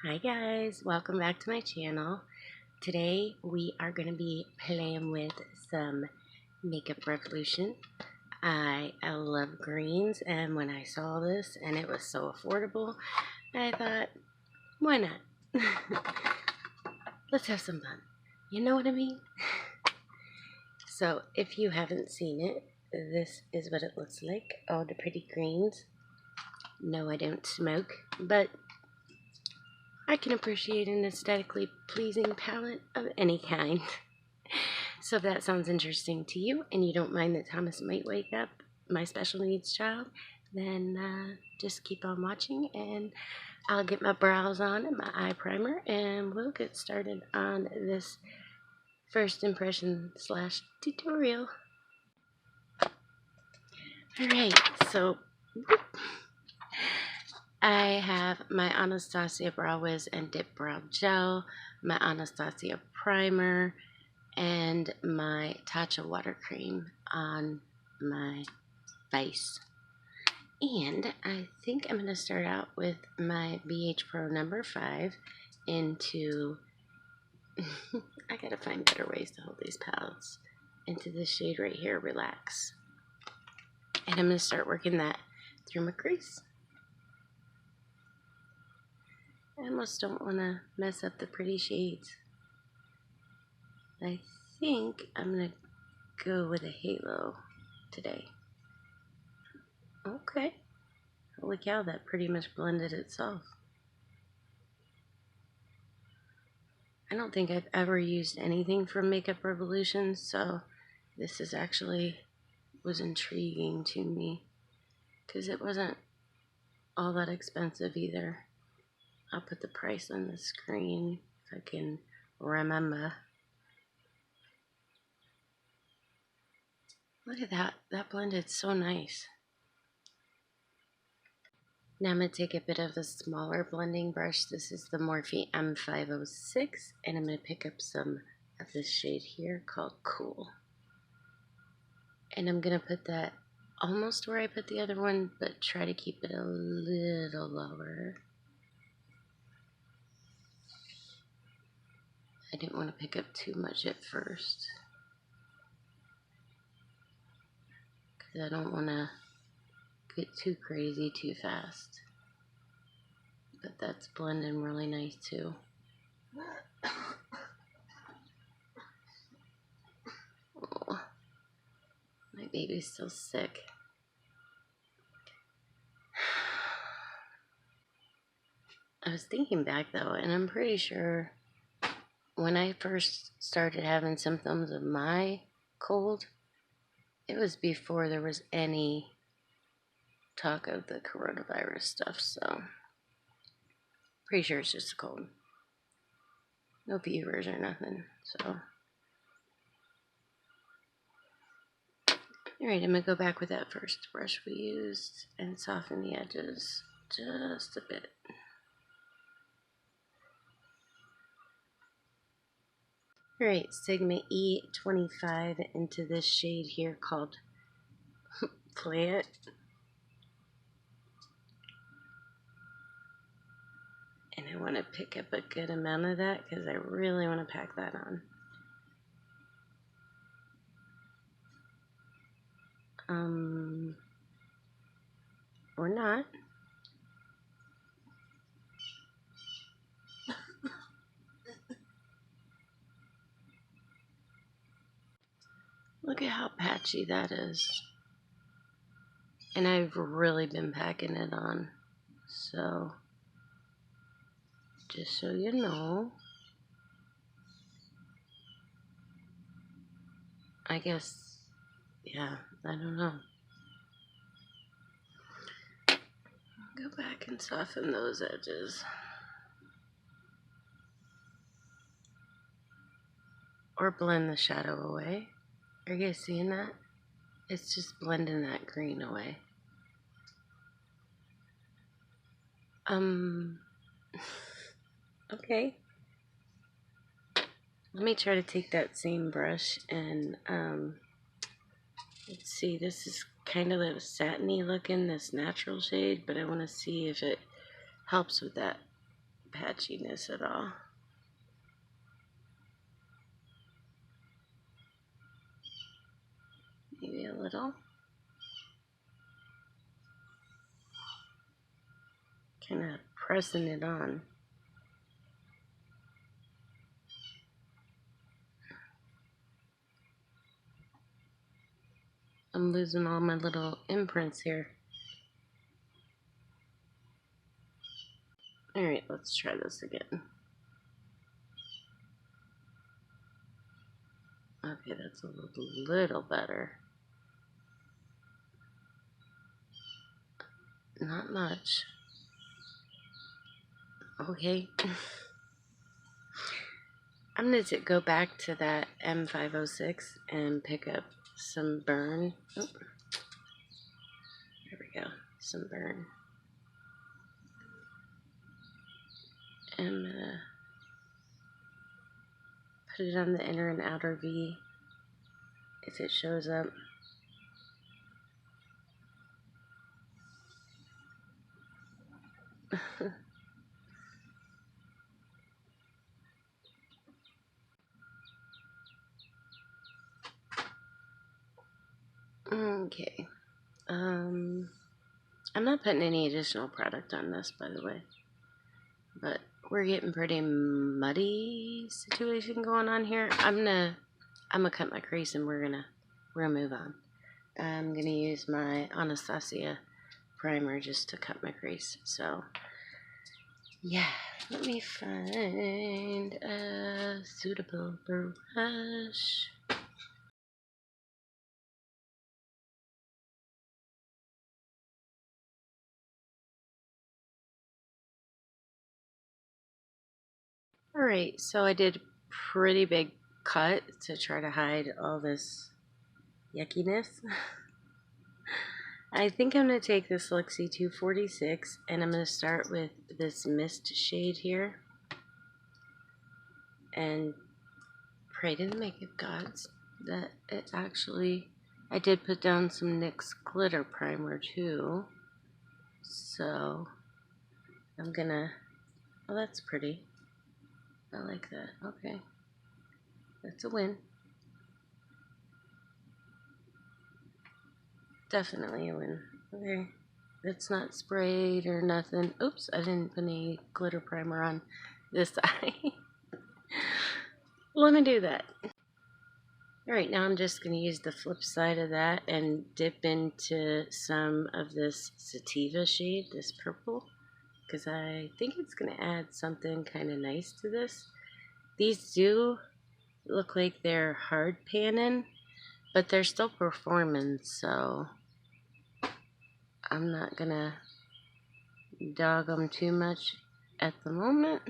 Hi guys, welcome back to my channel. Today we are going to be playing with some Makeup Revolution. I love greens, and when I saw this and it was so affordable, I thought, why not? Let's have some fun. You know what I mean? So if you haven't seen it, this is what it looks like. All the pretty greens. No, I don't smoke, but I can appreciate an aesthetically pleasing palette of any kind. So if that sounds interesting to you and you don't mind that Thomas might wake up, my special needs child, then just keep on watching and I'll get my brows on and my eye primer and we'll get started on this first impression slash tutorial. Alright, so I have my Anastasia Brow Wiz and Dip Brow Gel, my Anastasia Primer, and my Tatcha Water Cream on my face. And I think I'm going to start out with my BH Pro number 5 into, I gotta find better ways to hold these palettes, into this shade right here, Relax. And I'm going to start working that through my crease. I almost don't want to mess up the pretty shades. I think I'm going to go with a halo today. Okay. Holy cow, that pretty much blended itself. I don't think I've ever used anything from Makeup Revolution, so this is actually was intriguing to me because it wasn't all that expensive either. I'll put the price on the screen if I can remember. Look at that. That blended so nice. Now I'm going to take a bit of a smaller blending brush. This is the Morphe M506, and I'm going to pick up some of this shade here called Cool. And I'm going to put that almost where I put the other one, but try to keep it a little lower. I didn't want to pick up too much at first, because I don't want to get too crazy too fast. But that's blending really nice too. Oh, my baby's still sick. I was thinking back though, and I'm pretty sure when I first started having symptoms of my cold, it was before there was any talk of the coronavirus stuff, so pretty sure it's just a cold. No fevers or nothing, so. Alright, I'm going to go back with that first brush we used and soften the edges just a bit. Alright, Sigma E25 into this shade here called Plant. And I want to pick up a good amount of that because I really want to pack that on. Or not. Look at how patchy that is. And I've really been packing it on. So, just so you know, I guess, yeah, I don't know. Go back and soften those edges. Or blend the shadow away. Are you guys seeing that? It's just blending that green away. Okay. Let me try to take that same brush and, let's see, this is kind of a satiny looking, this natural shade, but I want to see if it helps with that patchiness at all. Maybe a little. Kind of pressing it on. I'm losing all my little imprints here. Alright, let's try this again. Okay, that's a little better. Not much. Okay. I'm going to go back to that M506 and pick up some burn. Oh, there we go. Some burn. And I'm going to put it on the inner and outer V if it shows up. Okay. I'm not putting any additional product on this, by the way. But we're getting pretty muddy situation going on here. I'm gonna cut my crease and we're gonna move on. I'm gonna use my Anastasia primer just to cut my crease. So yeah, let me find a suitable brush. Alright, so I did a pretty big cut to try to hide all this yuckiness. I think I'm going to take this Luxie 246 and I'm going to start with this mist shade here and pray to the makeup gods that it actually, I did put down some NYX glitter primer too, so I'm gonna, oh that's pretty, I like that, okay, that's a win, definitely a win, okay, it's not sprayed or nothing, oops, I didn't put any glitter primer on this eye. Let me do that. Alright, now I'm just going to use the flip side of that and dip into some of this sativa shade, this purple, because I think it's going to add something kind of nice to this. These do look like they're hard panning, but they're still performing, so I'm not going to dog them too much at the moment.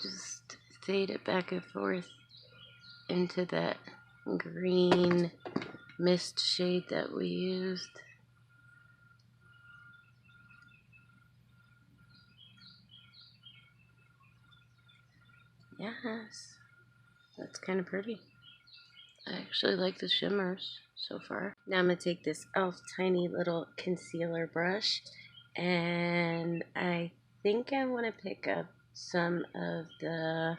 Just fade it back and forth into that green mist shade that we used. Yes, that's kind of pretty. I actually like the shimmers so far. Now I'm going to take this e.l.f. tiny little concealer brush and I think I want to pick up some of the,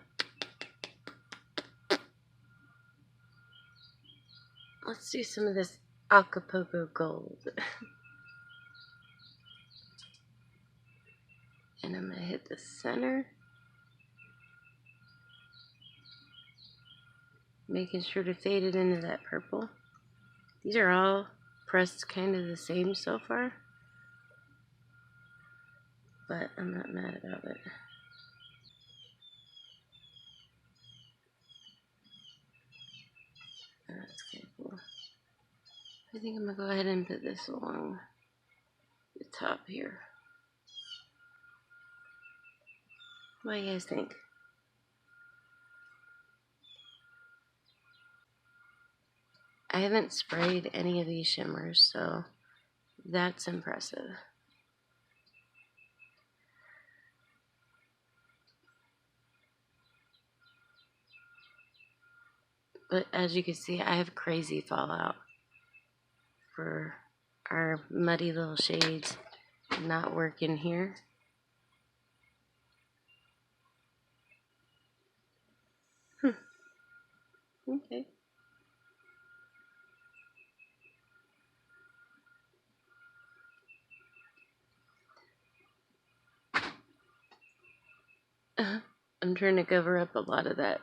let's do some of this Acapulco Gold. And I'm going to hit the center, making sure to fade it into that purple. These are all pressed kind of the same so far, but I'm not mad about it. That's kind of cool. I think I'm going to go ahead and put this along the top here. What do you guys think? I haven't sprayed any of these shimmers, so that's impressive. But as you can see, I have crazy fallout for our muddy little shades. not working here. Okay. I'm trying to cover up a lot of that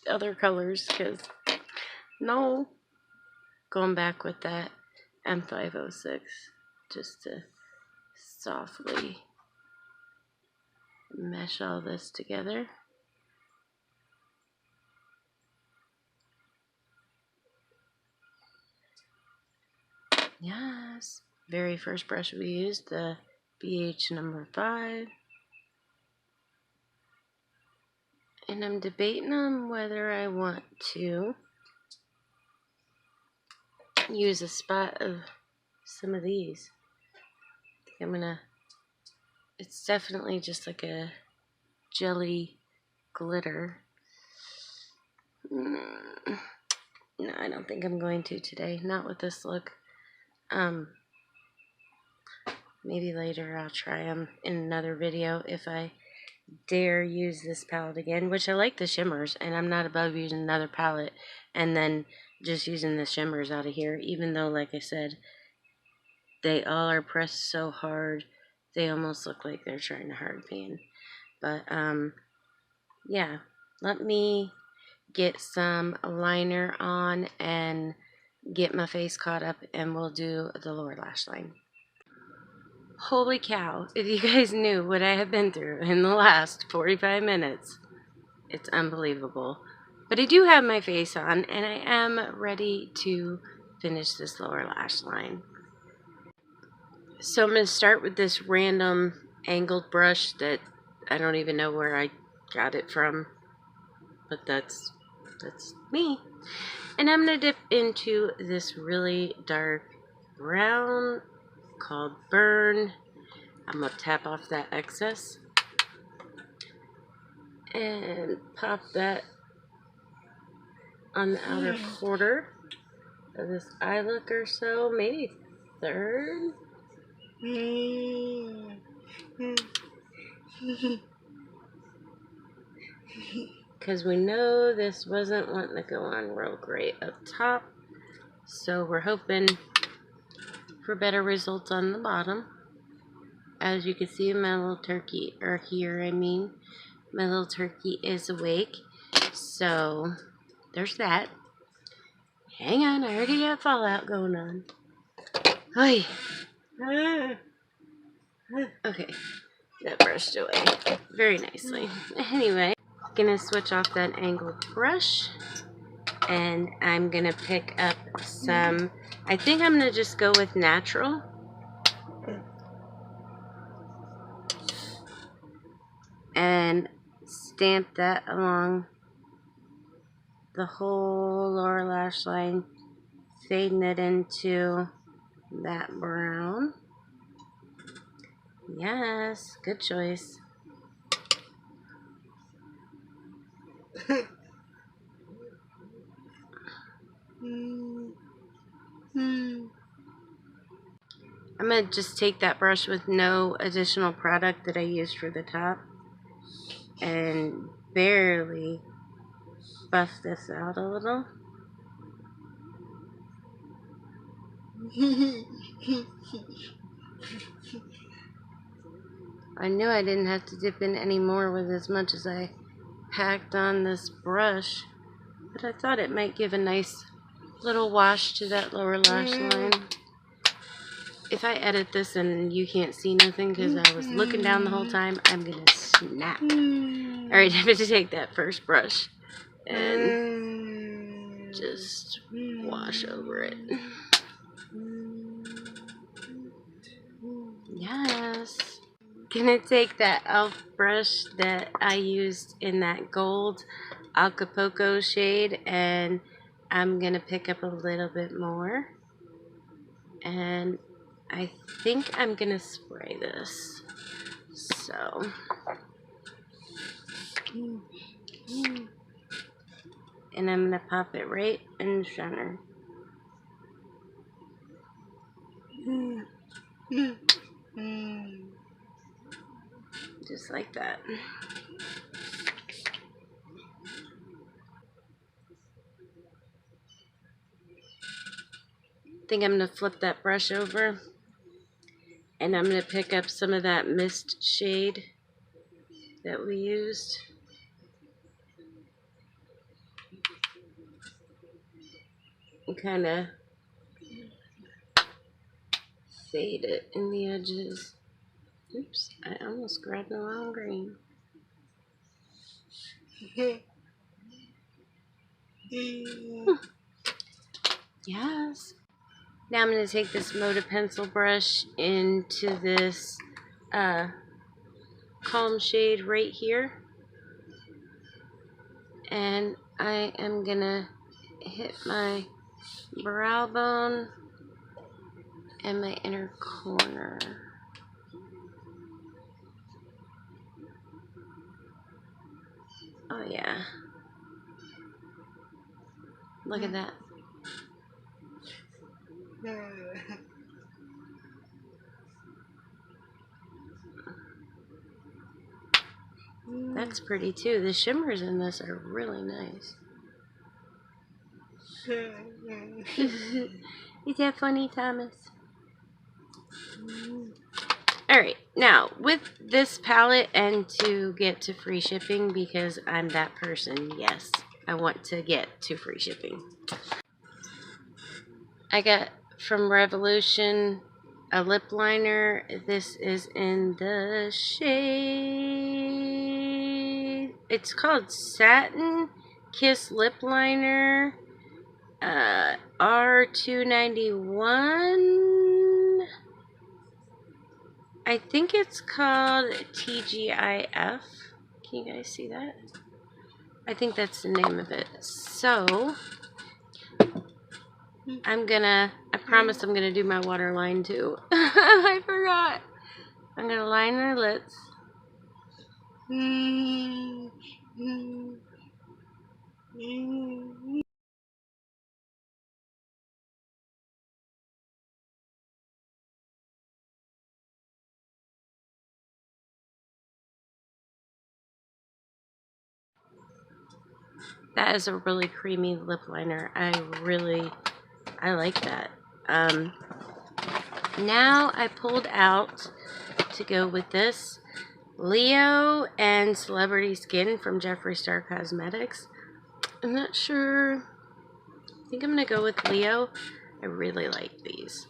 other colors because no, going back with that M506 just to softly mesh all this together. Yes, very first brush we used, the BH number 5. And I'm debating on whether I want to use a spot of some of these. I think I'm gonna, it's definitely just like a jelly glitter. No, I don't think I'm going to today. Not with this look. Maybe later I'll try them in another video if I dare use this palette again, which I like the shimmers, and I'm not above using another palette and then just using the shimmers out of here, even though, like I said, they all are pressed so hard, they almost look like they're trying to hard pan. But, yeah, let me get some liner on and get my face caught up, and we'll do the lower lash line. Holy cow, if you guys knew what I have been through in the last 45 minutes, it's unbelievable. But I do have my face on, and I am ready to finish this lower lash line. So I'm going to start with this random angled brush that I don't even know where I got it from, but that's me. And I'm going to dip into this really dark brown called Burn. I'm going to tap off that excess and pop that on the outer quarter of this eye look or so, maybe third. Because we know this wasn't wanting to go on real great up top, so we're hoping for better results on the bottom. As you can see, my little turkey, or here I mean, my little turkey is awake, so there's that. Hang on, I already got fallout going on. Oy. Okay, that brushed away very nicely. Anyway, gonna switch off that angled brush, and I'm gonna pick up some, I think I'm gonna just go with natural. And stamp that along the whole lower lash line, fading it into that brown. Yes, good choice. I'm going to just take that brush with no additional product that I used for the top and barely buff this out a little. I knew I didn't have to dip in any more with as much as I packed on this brush, but I thought it might give a nice little wash to that lower lash line. If I edit this and you can't see nothing because I was looking down the whole time, I'm gonna snap. Alright, I'm going to take that first brush and just wash over it. Yes. Gonna take that e.l.f. brush that I used in that gold Acapulco shade, and I'm gonna pick up a little bit more, and I think I'm gonna spray this. So and I'm gonna pop it right in the center. Just like that. I think I'm going to flip that brush over, and I'm going to pick up some of that mist shade that we used. And kind of fade it in the edges. Oops, I almost grabbed the wrong green. Yes. Now I'm going to take this Moda pencil brush into this calm shade right here. And I am going to hit my brow bone and my inner corner. Oh yeah. Look at that. That's pretty too. The shimmers in this are really nice. Is that funny, Thomas? Alright, now with this palette, and to get to free shipping, because I'm that person, yes, I want to get to free shipping. I got from Revolution a lip liner. This is in the shade, it's called Satin Kiss Lip Liner, R291. I think it's called TGIF. Can you guys see that? I think that's the name of it. So I promise I'm gonna do my waterline too. I forgot. I'm gonna line her lips. That is a really creamy lip liner. I like that. Now I pulled out, to go with this, Leo and Celebrity Skin from Jeffree Star Cosmetics. I'm not sure. I think I'm going to go with Leo. I really like these.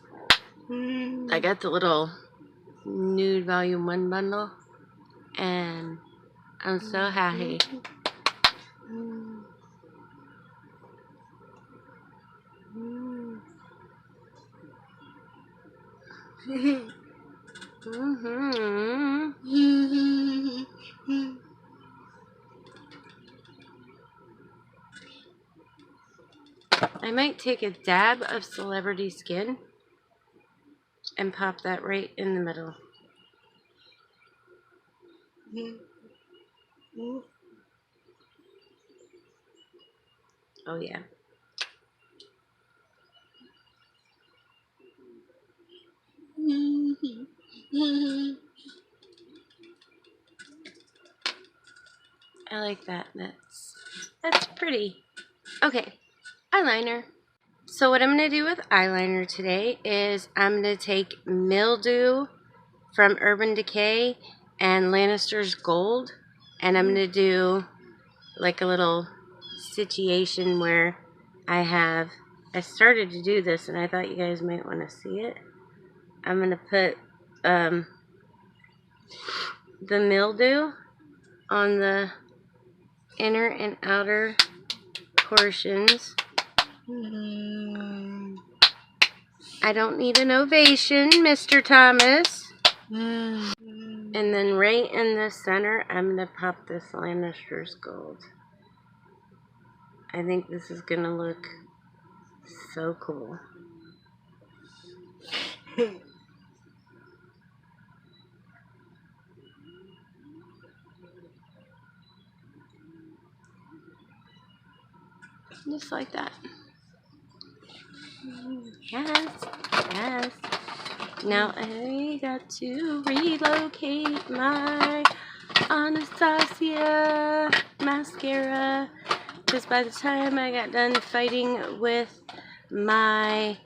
I got the little Nude Volume 1 bundle, and I'm so happy. I might take a dab of Celebrity Skin and pop that right in the middle. Oh yeah. I like that. That's pretty. Okay, eyeliner. So what I'm going to do with eyeliner today is I'm going to take Mildew from Urban Decay and Lannister's Gold, and I'm going to do like a little situation where I started to do this, and I thought you guys might want to see it. I'm going to put the Mildew on the inner and outer portions. I don't need an ovation, Mr. Thomas. And then right in the center, I'm going to pop this Lannister's Gold. I think this is going to look so cool. Just like that. Yes, yes. Now I got to relocate my Anastasia mascara, because by the time I got done fighting with my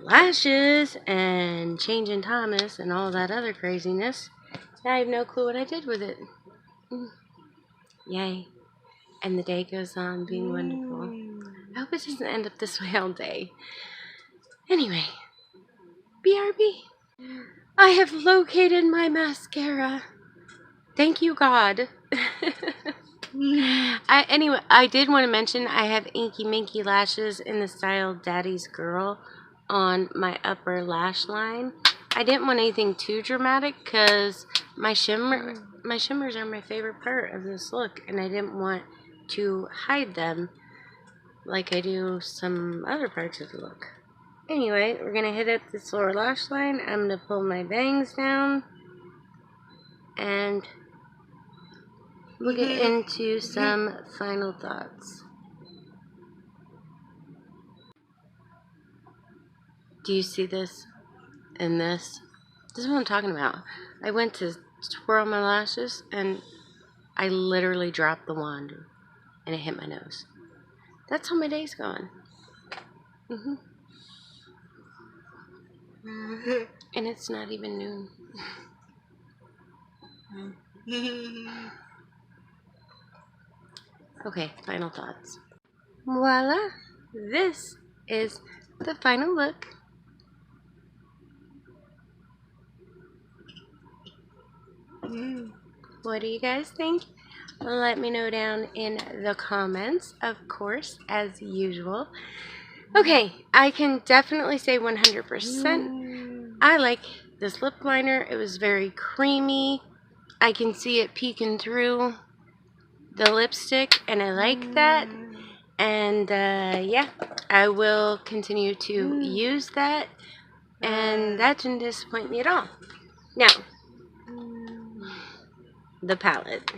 lashes and changing Thomas and all that other craziness, I have no clue what I did with it. Yay. And the day goes on being wonderful. I hope it doesn't end up this way all day. Anyway, BRB. I have located my mascara. Thank you, God. Anyway, I did want to mention I have Inky Minky lashes in the style Daddy's Girl on my upper lash line. I didn't want anything too dramatic because my shimmers are my favorite part of this look, and I didn't want to hide them like I do some other parts of the look. Anyway, we're going to hit up this lower lash line. I'm going to pull my bangs down and we'll get into some final thoughts. Do you see this and this? This is what I'm talking about. I went to twirl my lashes and I literally dropped the wand and it hit my nose. That's how my day's going. And it's not even noon. Okay, final thoughts. Voila! This is the final look. What do you guys think? Let me know down in the comments, of course, as usual. Okay, I can definitely say 100%. I like this lip liner. It was very creamy. I can see it peeking through the lipstick, and I like that. And yeah, I will continue to use that, and that didn't disappoint me at all. Now, the palette.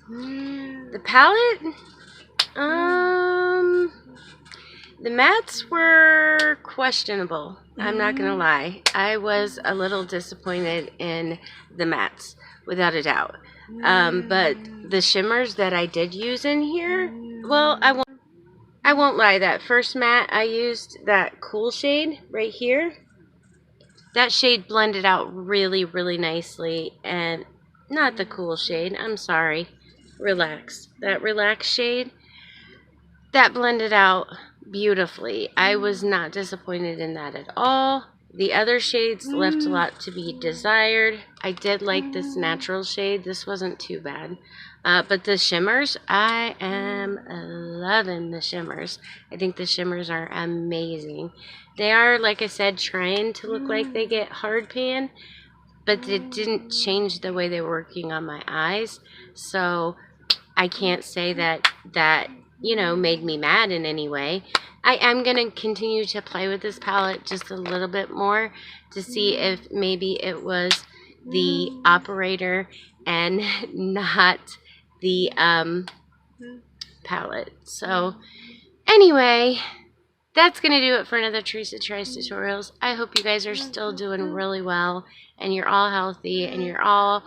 The palette, the mattes were questionable. I'm not gonna lie. I was a little disappointed in the mattes, without a doubt. But the shimmers that I did use in here, well, I won't lie. That first matte I used, that cool shade right here, that shade blended out really, really nicely. And not the cool shade, I'm sorry. Relax. That relax shade, that blended out beautifully. I was not disappointed in that at all. The other shades left a lot to be desired. I did like this natural shade. This wasn't too bad. But the shimmers, I am loving the shimmers. I think the shimmers are amazing. They are, like I said, trying to look like they get hard pan, but it didn't change the way they were working on my eyes. So I can't say that you know, made me mad in any way. I am going to continue to play with this palette just a little bit more to see if maybe it was the operator and not the palette. So anyway, that's going to do it for another Teresa Tries Tutorials. I hope you guys are still doing really well and you're all healthy and you're all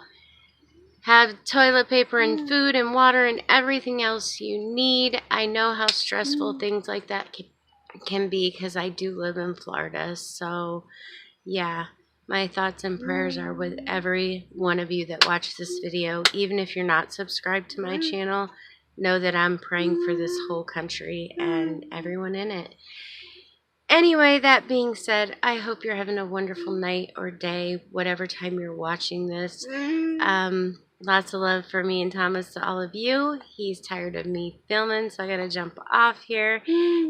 have toilet paper and food and water and everything else you need. I know how stressful things like that can be because I do live in Florida. So, yeah, my thoughts and prayers are with every one of you that watch this video. Even if you're not subscribed to my channel, know that I'm praying for this whole country and everyone in it. Anyway, that being said, I hope you're having a wonderful night or day, whatever time you're watching this. Lots of love for me and Thomas to all of you. He's tired of me filming, so I gotta jump off here.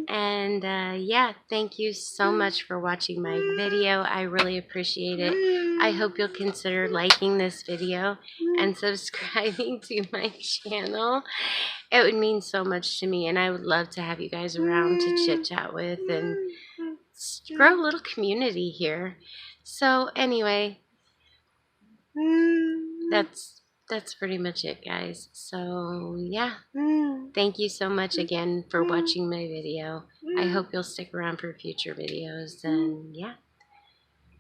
And yeah, thank you so much for watching my video. I really appreciate it. I hope you'll consider liking this video and subscribing to my channel. It would mean so much to me, and I would love to have you guys around to chit chat with and grow a little community here. So anyway, that's pretty much it, guys. So yeah, thank you so much again for watching my video. I hope you'll stick around for future videos, and yeah,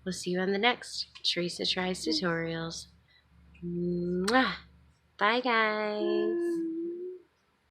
We'll see you on the next Teresa Tries Tutorials. Mwah! Bye, guys.